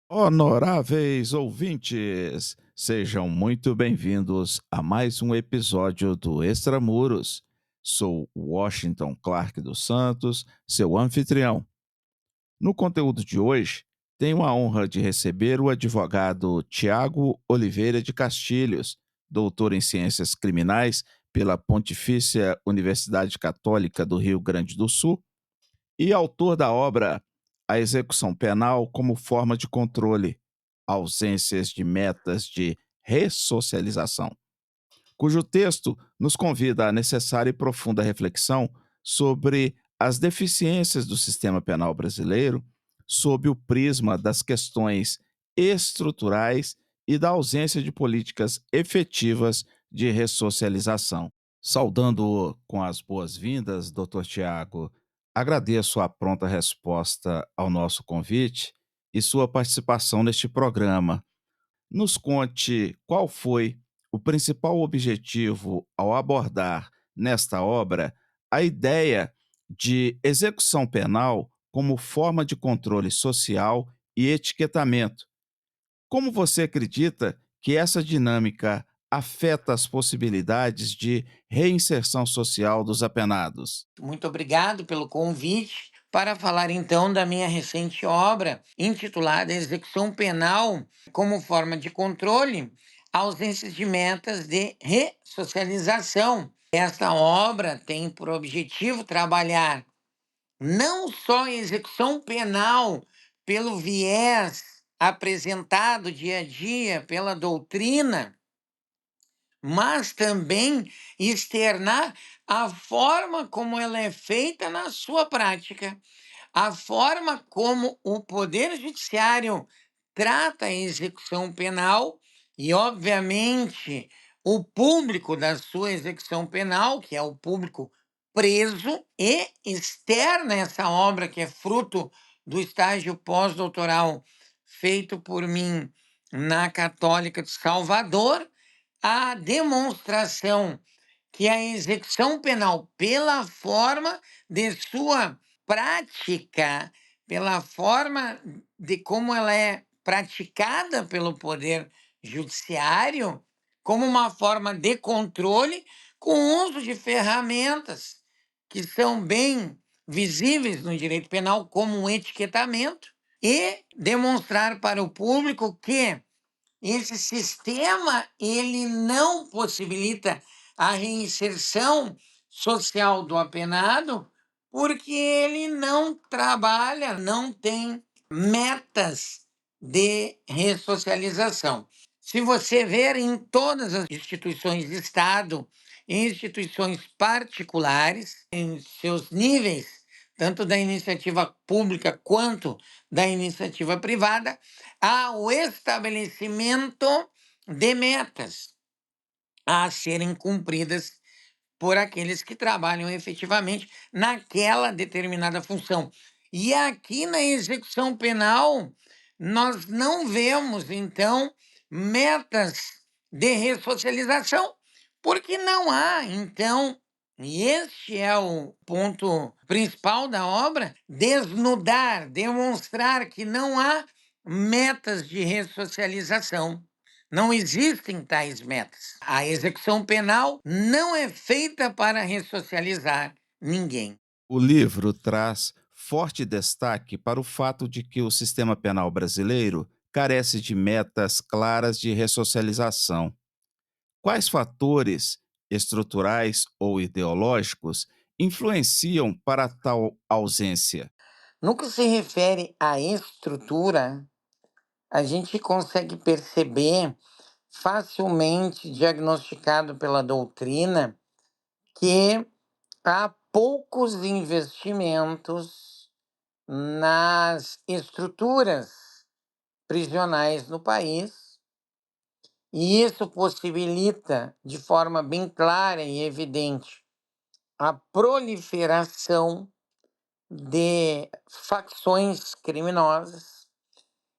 Honoráveis ouvintes, sejam muito bem-vindos a mais um episódio do Extramuros. Sou Washington Clark dos Santos, seu anfitrião. No conteúdo de hoje, tenho a honra de receber o advogado Tiago Oliveira de Castilhos, doutor em Ciências Criminais pela Pontifícia Universidade Católica do Rio Grande do Sul e autor da obra A Execução Penal como Forma de Controle, Ausências de Metas de Ressocialização, cujo texto nos convida à necessária e profunda reflexão sobre as deficiências do sistema penal brasileiro sob o prisma das questões estruturais e da ausência de políticas efetivas de ressocialização. Saudando-o com as boas-vindas, Dr. Tiago, agradeço a pronta resposta ao nosso convite e sua participação neste programa. Nos conte qual foi o principal objetivo ao abordar nesta obra a ideia de execução penal como forma de controle social e etiquetamento. Como você acredita que essa dinâmica afeta as possibilidades de reinserção social dos apenados? Muito obrigado pelo convite para falar então da minha recente obra intitulada Execução Penal como Forma de Controle, Ausências de Metas de Ressocialização. Esta obra tem por objetivo trabalhar não só a execução penal pelo viés apresentado dia a dia pela doutrina, mas também externar a forma como ela é feita na sua prática, a forma como o Poder Judiciário trata a execução penal e, obviamente, o público da sua execução penal, que é o público preso, e externa essa obra que é fruto do estágio pós-doutoral feito por mim na Católica de Salvador, a demonstração que a execução penal, pela forma de sua prática, pela forma de como ela é praticada pelo Poder Judiciário, como uma forma de controle, com uso de ferramentas que são bem visíveis no direito penal, como um etiquetamento, e demonstrar para o público que esse sistema ele não possibilita a reinserção social do apenado, porque ele não trabalha, não tem metas de ressocialização. Se você ver em todas as instituições de Estado, em instituições particulares, em seus níveis, tanto da iniciativa pública quanto da iniciativa privada, há o estabelecimento de metas a serem cumpridas por aqueles que trabalham efetivamente naquela determinada função. E aqui na execução penal, nós não vemos, então, metas de ressocialização, porque não há, então, e este é o ponto principal da obra, desnudar, demonstrar que não há metas de ressocialização. Não existem tais metas. A execução penal não é feita para ressocializar ninguém. O livro traz forte destaque para o fato de que o sistema penal brasileiro carece de metas claras de ressocialização. Quais fatores estruturais ou ideológicos influenciam para tal ausência? No que se refere à estrutura, a gente consegue perceber facilmente, diagnosticado pela doutrina, que há poucos investimentos nas estruturas prisionais no país, e isso possibilita, de forma bem clara e evidente, a proliferação de facções criminosas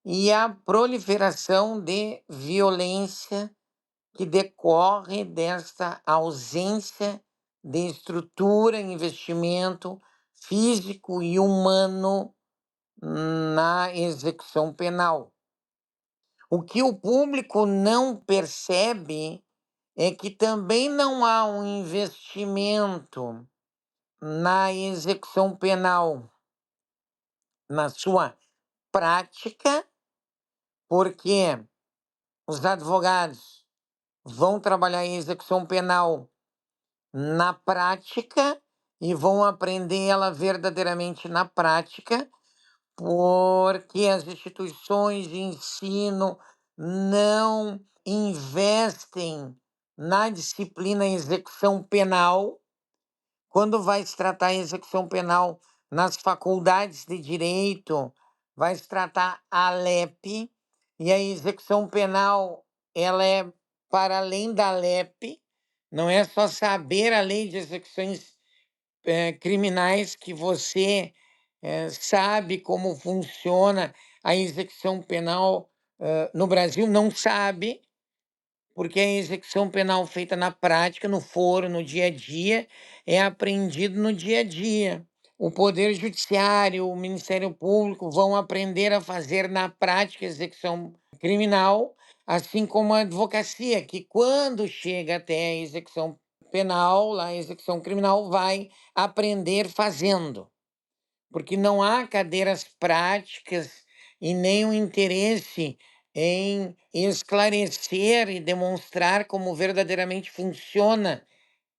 e a proliferação de violência que decorre desta ausência de estrutura, investimento físico e humano na execução penal. O que o público não percebe é que também não há um investimento na execução penal, na sua prática, porque os advogados vão trabalhar em execução penal na prática e vão aprender ela verdadeiramente na prática, porque as instituições de ensino não investem na disciplina execução penal. Quando vai se tratar a execução penal nas faculdades de direito, vai se tratar a LEP, e a execução penal ela é para além da LEP, não é só saber a lei de execuções criminais que você sabe como funciona a execução penal no Brasil, não sabe, porque a execução penal feita na prática, no foro, no dia a dia, é aprendido no dia a dia. O Poder Judiciário, o Ministério Público vão aprender a fazer na prática a execução criminal, assim como a advocacia, que quando chega até a execução penal, lá a execução criminal vai aprender fazendo, porque não há cadeiras práticas e nem o interesse em esclarecer e demonstrar como verdadeiramente funciona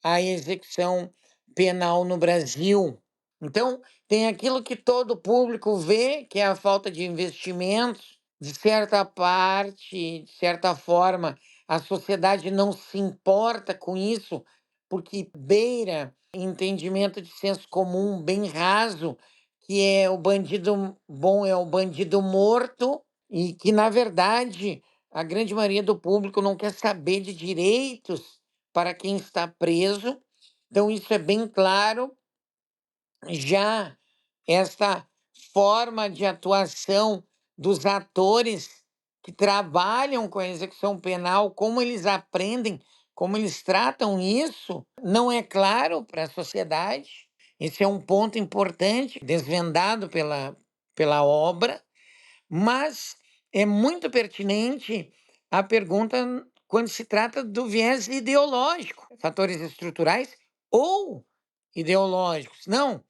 a execução penal no Brasil. Então, tem aquilo que todo público vê, que é a falta de investimentos. De certa parte, de certa forma, a sociedade não se importa com isso, porque beira entendimento de senso comum bem raso, que é o bandido bom é o bandido morto, e que, na verdade, a grande maioria do público não quer saber de direitos para quem está preso. Então, isso é bem claro. Já esta forma de atuação dos atores que trabalham com a execução penal, como eles aprendem, como eles tratam isso, não é claro para a sociedade. Esse é um ponto importante, desvendado pela obra, mas é muito pertinente a pergunta quando se trata do viés ideológico, fatores estruturais ou ideológicos. Não,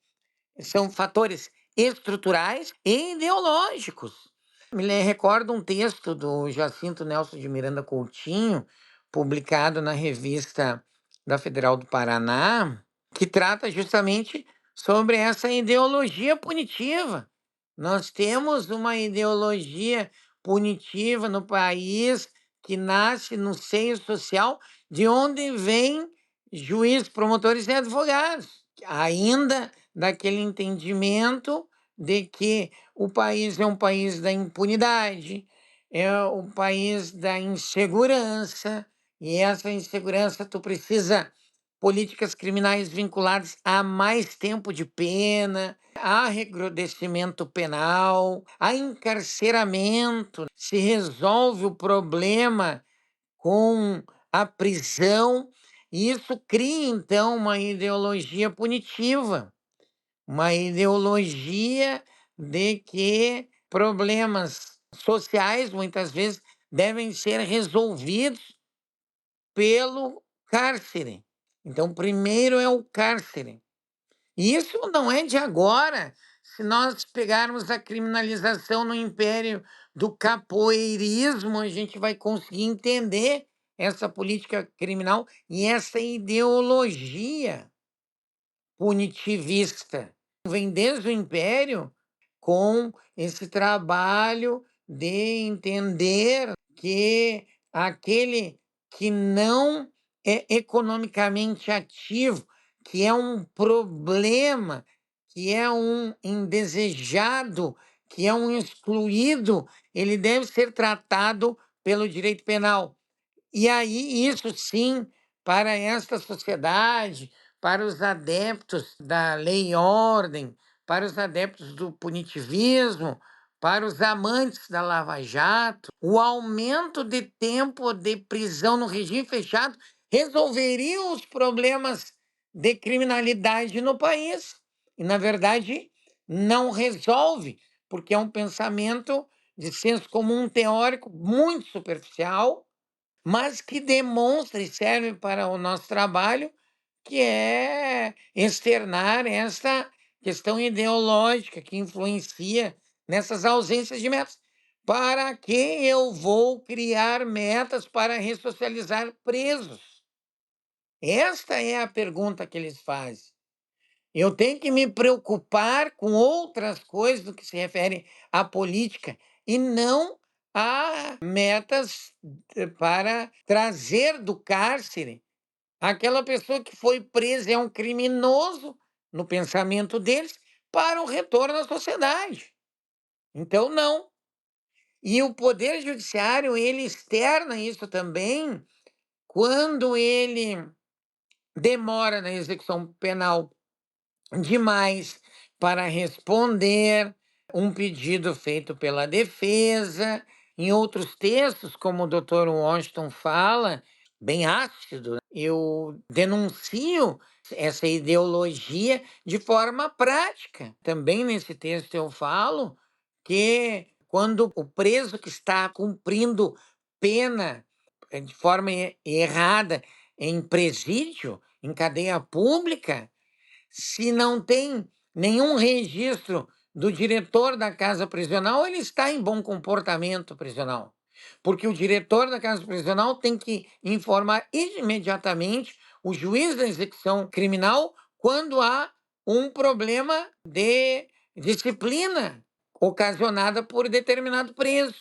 são fatores estruturais e ideológicos. Recordo um texto do Jacinto Nelson de Miranda Coutinho, publicado na revista da Federal do Paraná, que trata justamente sobre essa ideologia punitiva. Nós temos uma ideologia punitiva no país que nasce no seio social, de onde vem juízes, promotores e advogados, ainda daquele entendimento de que o país é um país da impunidade, é o país da insegurança, e essa insegurança tu precisa políticas criminais vinculadas a mais tempo de pena, a recrudescimento penal, a encarceramento. Se resolve o problema com a prisão, e isso cria então uma ideologia punitiva, uma ideologia de que problemas sociais muitas vezes devem ser resolvidos pelo cárcere. Então, primeiro é o cárcere. E isso não é de agora. Se nós pegarmos a criminalização no império do capoeirismo, a gente vai conseguir entender essa política criminal e essa ideologia punitivista. Vem desde o Império com esse trabalho de entender que aquele que não é economicamente ativo, que é um problema, que é um indesejado, que é um excluído, ele deve ser tratado pelo direito penal. E aí, isso sim, para esta sociedade, para os adeptos da lei e ordem, para os adeptos do punitivismo, para os amantes da Lava Jato, o aumento de tempo de prisão no regime fechado resolveria os problemas de criminalidade no país. E, na verdade, não resolve, porque é um pensamento de senso comum teórico muito superficial, mas que demonstra e serve para o nosso trabalho, que é externar essa questão ideológica que influencia nessas ausências de metas. Para que eu vou criar metas para ressocializar presos? Esta é a pergunta que eles fazem. Eu tenho que me preocupar com outras coisas do que se refere à política e não a metas para trazer do cárcere aquela pessoa que foi presa, é um criminoso no pensamento deles, para o retorno à sociedade. Então, não. E o Poder Judiciário, ele externa isso também quando ele demora na execução penal demais para responder um pedido feito pela defesa. Em outros textos, como o doutor Washington fala, bem ácido, eu denuncio essa ideologia de forma prática. Também nesse texto eu falo que quando o preso que está cumprindo pena de forma errada em presídio, em cadeia pública, se não tem nenhum registro do diretor da casa prisional, ele está em bom comportamento prisional. Porque o diretor da casa prisional tem que informar imediatamente o juiz da execução criminal quando há um problema de disciplina ocasionada por determinado preso.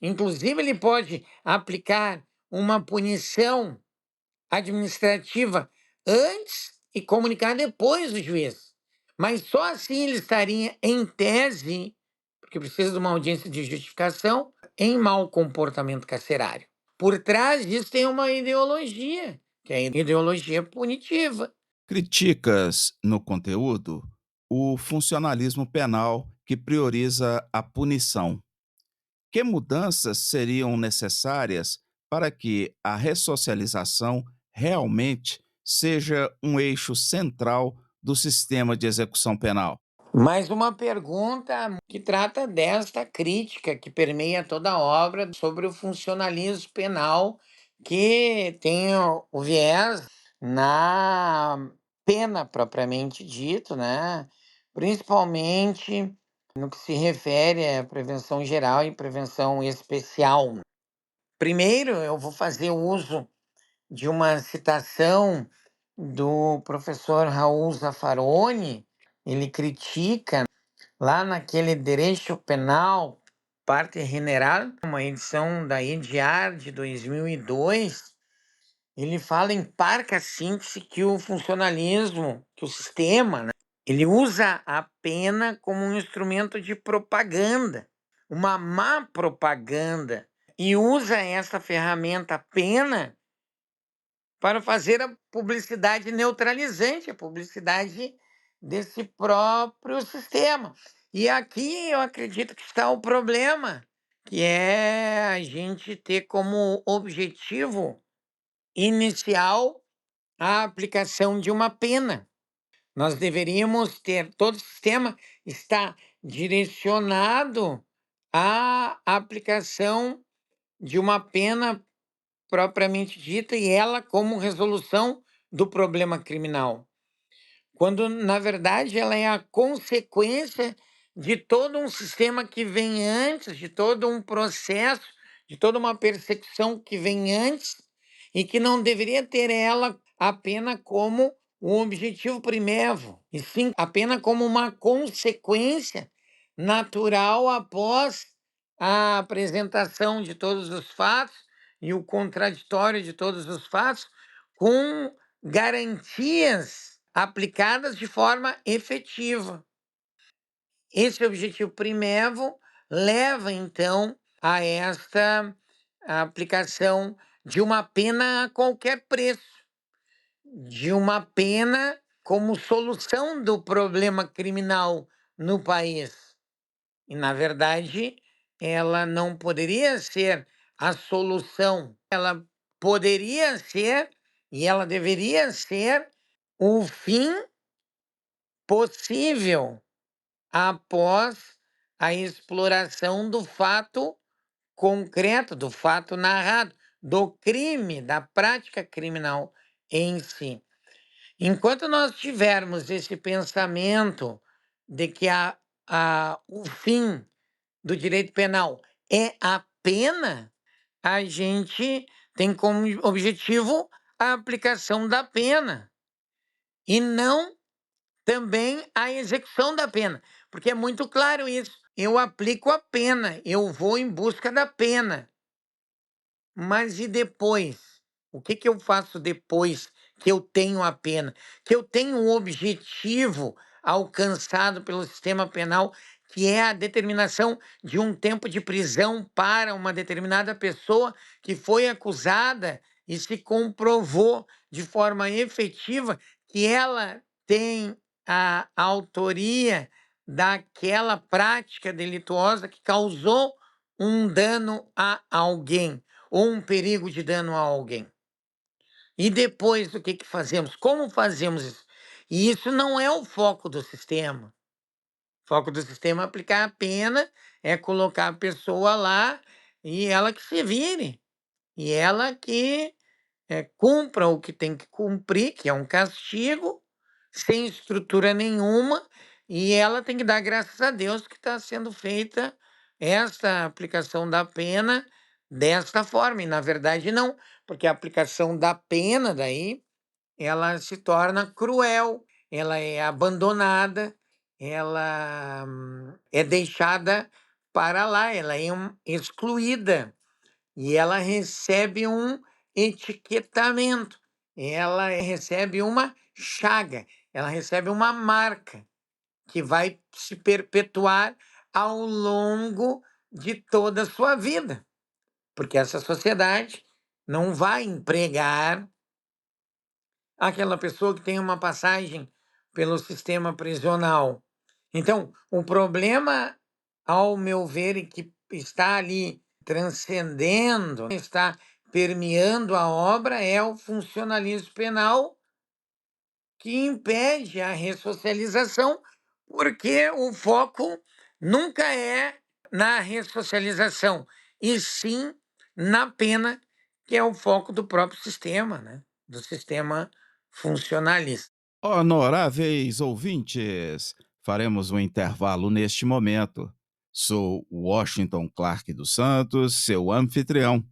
Inclusive, ele pode aplicar uma punição administrativa antes e comunicar depois do juiz. Mas só assim ele estaria, em tese, porque precisa de uma audiência de justificação, em mau comportamento carcerário. Por trás disso tem uma ideologia, que é a ideologia punitiva. Criticas no conteúdo o funcionalismo penal que prioriza a punição. Que mudanças seriam necessárias para que a ressocialização realmente seja um eixo central do sistema de execução penal? Mais uma pergunta que trata desta crítica que permeia toda a obra sobre o funcionalismo penal, que tem o viés na pena propriamente dito, né? Principalmente no que se refere à prevenção geral e prevenção especial. Primeiro, eu vou fazer uso de uma citação do professor Raul Zaffaroni. Ele critica lá naquele Direito Penal, parte general, uma edição da EDIAR de 2002, ele fala em parca síntese que o funcionalismo, que o sistema, né, ele usa a pena como um instrumento de propaganda, uma má propaganda, e usa essa ferramenta a pena para fazer a publicidade neutralizante, a publicidade desse próprio sistema. E aqui eu acredito que está o problema, que é a gente ter como objetivo inicial a aplicação de uma pena. Nós deveríamos ter, todo o sistema está direcionado à aplicação de uma pena propriamente dita e ela como resolução do problema criminal, quando na verdade ela é a consequência de todo um sistema que vem antes, de todo um processo, de toda uma persecução que vem antes e que não deveria ter ela apenas como um objetivo primevo, e sim apenas como uma consequência natural após a apresentação de todos os fatos e o contraditório de todos os fatos, com garantias aplicadas de forma efetiva. Esse objetivo primevo leva, então, a esta aplicação de uma pena a qualquer preço, de uma pena como solução do problema criminal no país. E, na verdade, ela não poderia ser a solução. Ela poderia ser e ela deveria ser o fim possível após a exploração do fato concreto, do fato narrado, do crime, da prática criminal em si. Enquanto nós tivermos esse pensamento de que o fim do direito penal é a pena, a gente tem como objetivo a aplicação da pena e não também a execução da pena, porque é muito claro isso. Eu aplico a pena, eu vou em busca da pena. Mas e depois? O que que eu faço depois que eu tenho a pena? Que eu tenho um objetivo alcançado pelo sistema penal, que é a determinação de um tempo de prisão para uma determinada pessoa que foi acusada e se comprovou de forma efetiva que ela tem a autoria daquela prática delituosa que causou um dano a alguém ou um perigo de dano a alguém. E depois o que que fazemos? Como fazemos isso? E isso não é o foco do sistema. O foco do sistema é aplicar a pena, é colocar a pessoa lá e ela que se vire. E ela que cumpra o que tem que cumprir, que é um castigo, sem estrutura nenhuma, e ela tem que dar graças a Deus que está sendo feita essa aplicação da pena desta forma. E na verdade não, porque a aplicação da pena daí ela se torna cruel, ela é abandonada, ela é deixada para lá, ela é excluída. E ela recebe um etiquetamento, ela recebe uma chaga, ela recebe uma marca que vai se perpetuar ao longo de toda a sua vida, porque essa sociedade não vai empregar aquela pessoa que tem uma passagem pelo sistema prisional. Então, o problema, ao meu ver, e que está ali transcendendo, está permeando a obra, é o funcionalismo penal que impede a ressocialização, porque o foco nunca é na ressocialização, e sim na pena, que é o foco do próprio sistema, né? Do sistema funcionalista. Honoráveis ouvintes, faremos um intervalo neste momento. Sou Washington Clark dos Santos, seu anfitrião.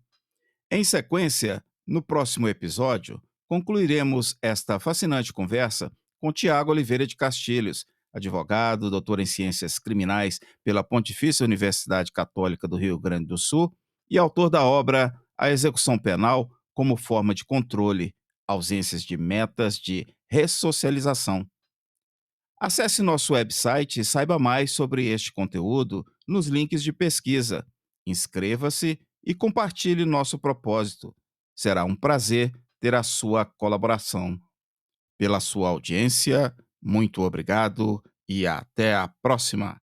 Em sequência, no próximo episódio, concluiremos esta fascinante conversa com Tiago Oliveira de Castilhos, advogado, doutor em Ciências Criminais pela Pontifícia Universidade Católica do Rio Grande do Sul e autor da obra A Execução Penal como Forma de Controle, Ausências de Metas de Ressocialização. Acesse nosso website e saiba mais sobre este conteúdo nos links de pesquisa. Inscreva-se e compartilhe nosso propósito. Será um prazer ter a sua colaboração. Pela sua audiência, muito obrigado e até a próxima.